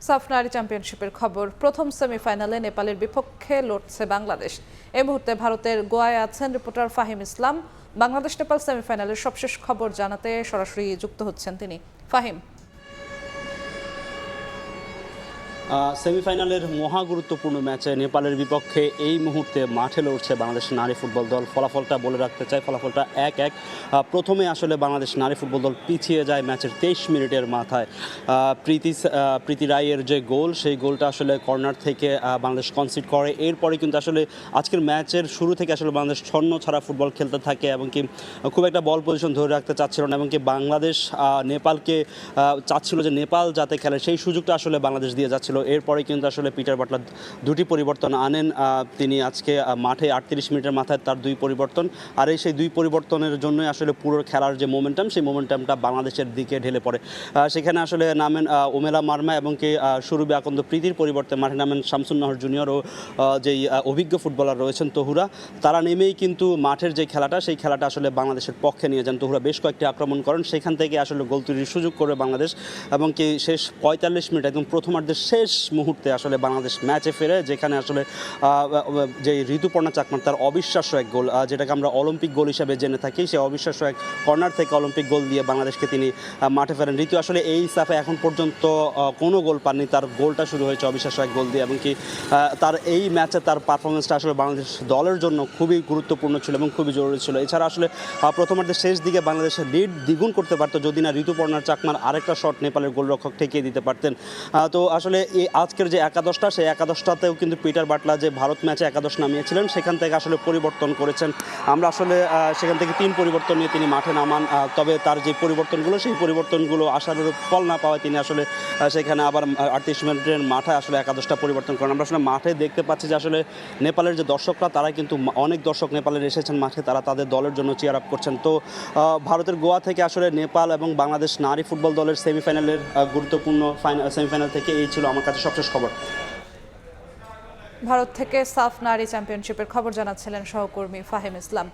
সাফ নারী চ্যাম্পিয়নশিপের খবর। প্রথম সেমিফাইনালে নেপালের বিপক্ষে লড়ছে বাংলাদেশ। এই মুহূর্তে ভারতের গোয়ায় আছেন রিপোর্টার ফাহিম ইসলাম। বাংলাদেশ নেপাল সেমিফাইনালের সবশেষ খবর জানাতে সরাসরি যুক্ত হচ্ছেন তিনি। ফাহিম। সেমিফাইনালের মহা গুরুত্বপূর্ণ ম্যাচে নেপালের বিপক্ষে এই মুহূর্তে মাঠে লড়ছে বাংলাদেশ নারী ফুটবল দল। ফলাফলটা বলে রাখতে চাই, ফলাফলটা 1-1। প্রথমে আসলে বাংলাদেশ নারী ফুটবল দল পিছিয়ে যায় ম্যাচের 23 মিনিটের মাথায়। প্রীতি রায়ের যে গোল, সেই গোলটা আসলে কর্নার থেকে বাংলাদেশ কনসিড করে। এরপরে কিন্তু আসলে আজকের ম্যাচের শুরু থেকে আসলে বাংলাদেশ ছন্ন ছাড়া ফুটবল খেলতে থাকে এবং কি খুব একটা বল পজিশন ধরে রাখতে চাচ্ছিল না এবং কি বাংলাদেশ নেপালকে চাচ্ছিল যে নেপাল যাতে খেলে সেই সুযোগটা আসলে বাংলাদেশ দিয়ে যাচ্ছিল। এরপরে কিন্তু আসলে পিটার বাটলার দুটি পরিবর্তন আনেন। তিনি আজকে মাঠে 38 মিনিটের মাথায় তার দুই পরিবর্তন, আর এই সেই দুই পরিবর্তনের জন্যই আসলে পুরো খেলার যে মোমেন্টাম, সেই মোমেন্টামটা বাংলাদেশের দিকে ঢেলে পড়ে। সেখানে আসলে নামেন ওমেলা মার্মা এবং কি সুরভি আকন্দ প্রীতির পরিবর্তে মাঠে নামেন শামসুন্নাহর জুনিয়র ও যেই অভিজ্ঞ ফুটবলার রয়েছেন তহুরা। তারা নেমেই কিন্তু মাঠের যে খেলাটা, সেই খেলাটা আসলে বাংলাদেশের পক্ষে নিয়ে যান। তহুরা বেশ কয়েকটি আক্রমণ করেন, সেখান থেকে আসলে গোল তৈরির সুযোগ করবে বাংলাদেশ এবং কি শেষ 45 মিনিট একদম প্রথমার্ধের শেষ মুহূর্তে আসলে বাংলাদেশ ম্যাচে ফেরে, যেখানে আসলে যে ঋতুপর্ণা চাকমার তার অবিশ্বাস্য এক গোল, যেটাকে আমরা অলিম্পিক গোল হিসেবে জেনে থাকি, সেই অবিশ্বাস্য এক কর্নার থেকে অলিম্পিক গোল দিয়ে বাংলাদেশকে তিনি মাঠে ফেরেন। ঋতু আসলে এই সাফে এখন পর্যন্ত কোনো গোল পাননি, তার গোলটা শুরু হয়েছে অবিশ্বাস্য এক গোল দিয়ে এবং কি তার এই ম্যাচে তার পারফরমেন্সটা আসলে বাংলাদেশ দলের জন্য খুবই গুরুত্বপূর্ণ ছিল এবং খুবই জরুরি ছিল। এছাড়া আসলে প্রথমার্ধের শেষ দিকে বাংলাদেশের লিড দ্বিগুণ করতে পারতো যদি না ঋতুপর্ণার চাকমার আরেকটা শট নেপালের গোলরক্ষক ঠেকিয়ে দিতে পারতেন। তো আসলে এই আজকের যে একাদশটা, সেই একাদশটাতেও কিন্তু পিটার বাটলা যে ভারত ম্যাচে একাদশ নামিয়েছিলেন, সেখান থেকে আসলে পরিবর্তন করেছেন। আমরা আসলে সেখান থেকে 3 পরিবর্তন নিয়ে তিনি মাঠে নামান, তবে তার যে পরিবর্তনগুলো, সেই পরিবর্তনগুলো আশানুরূপ ফল না পাওয়ায় তিনি আসলে সেখানে আবার 38 মিনিটের মাথায় আসলে একাদশটা পরিবর্তন করেন। আমরা আসলে মাঠে দেখতে পাচ্ছি যে আসলে নেপালের যে দর্শকরা, তারা কিন্তু অনেক দর্শক নেপালের এসেছেন মাঠে, তারা তাদের দলের জন্য চিয়ার আপ করছেন। তো ভারতের গোয়া থেকে আসলে নেপাল এবং বাংলাদেশ নারী ফুটবল দলের সেমিফাইনালের গুরুত্বপূর্ণ সেমিফাইনাল থেকে এই ছিল আমার কাছে সবশেষ খবর। ভারত থেকে সাফ নারী চ্যাম্পিয়নশিপের খবর জানাচ্ছিলেন সহকর্মী ফাহিম ইসলাম।